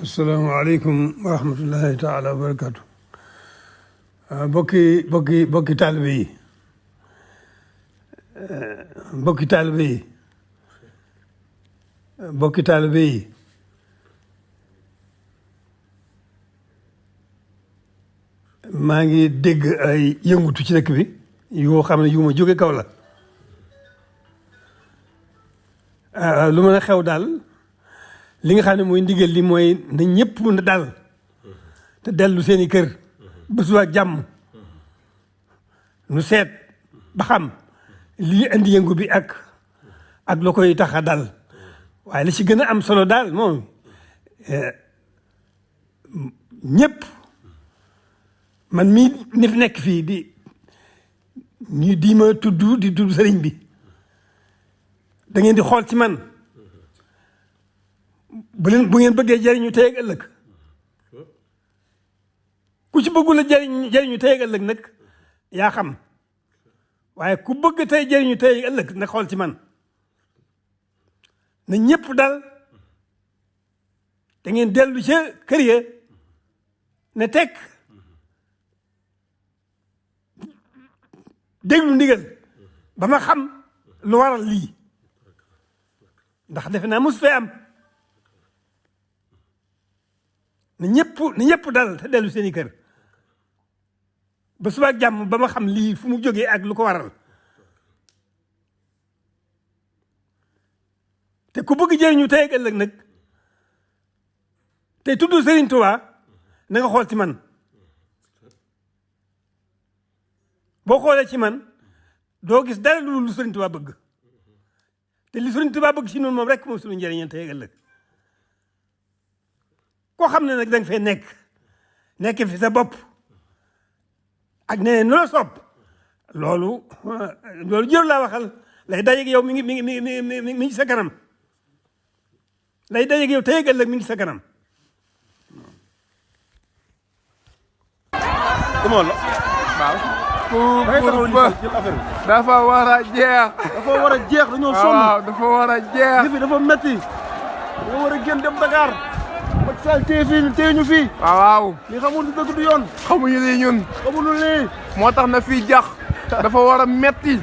asalaamaaleykum wa rahmatullahi taala wa barakatu bokki taalibe yi bokki taalibe yi maa ngi dégg ay yëngutu ci dëkk bi yoo xam ne yu ma jóge kaw la lu mën a xew daal li nga xam ne mooy ndigal li mooy na ñëpp na dal te dellu seeni kër ba suba ak jàmm nu seet ba xam lii indi yëngu bi ak lu koy tax a dal waaye li ci gën a am solo daal moom ñëpp man mii ni fi nekk fii di ma tudd sëriñ bi da ngeen di xool ci man bu ngeen bëggee jëriñu tey ak ëllëg ku ci bëggul a jëriñu tey ak ëllëg nag yaa xam waaye ku bëgg tey jëriñu tey ak ëllëg nag xool ci man na ñëpp dal da ngeen dellu ca kër ya ne tekk déglu ndigal ba ma xam lu waral lii ndax defe naa mos fee am na ñëpp dal te dellu seeni kër ba suba ak jàmm ba ma xam lii fu mu jógee ak lu ko waral te ku bëgg jëriñu tey ak ëllëg nag te tudd Serigne Touba na nga xool ci man boo xoolee ci man doo gis dara lu Serigne Touba bëgg te li Serigne Touba bëgg ci noonu moom rek moom suñu njëriñal tey ak ëllëg koo xam ne nag da nga fee nekk fi sa bopp ak ne nu la sopp loolu jër laa waxal lay dajeeg yow mi ngi sa kanam lay dajeeg yow tey ak ëllëg mi ngi sa kanam. dafa war a jeex. dafa war a jeex dañoo sonn. waaw dafa war a jeex. li fi dafa metti dañoo war a génn dem Dakar. Macky Sall téye ñu fii. waaw. li xamul du dëgg du yoon. xamuñu lii ñun. xamuñu lii. moo tax na fii jax dafa war a metti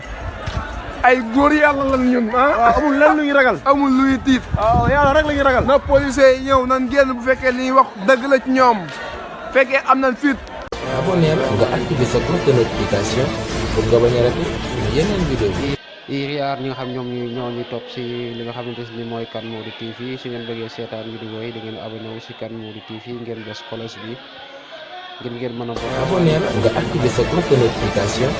ay góor yàlla lan ñun ah. waaw amul lenn lu ñuy ragal. amul luy tiit. waaw yàlla rek la ñuy ragal. na policiers yi ñëw nan génn bu fekkee li ñuy wax dëgg la ci ñoom fekkee am nañ fit. abonné nga activer sa cloche de notification pour nga bañ a raté suñu yeneen vidéo yi yaar ñi nga xam ñoom ñoo ñu topp si li nga xamante ni mooy Kane Mody TV su ngeen bëggee seetaan vidéo yi da ngeen abonné wu si Kane Mody TV ngeen bës cloche bi ngeen mën a abonné nga activer sa cloche de notification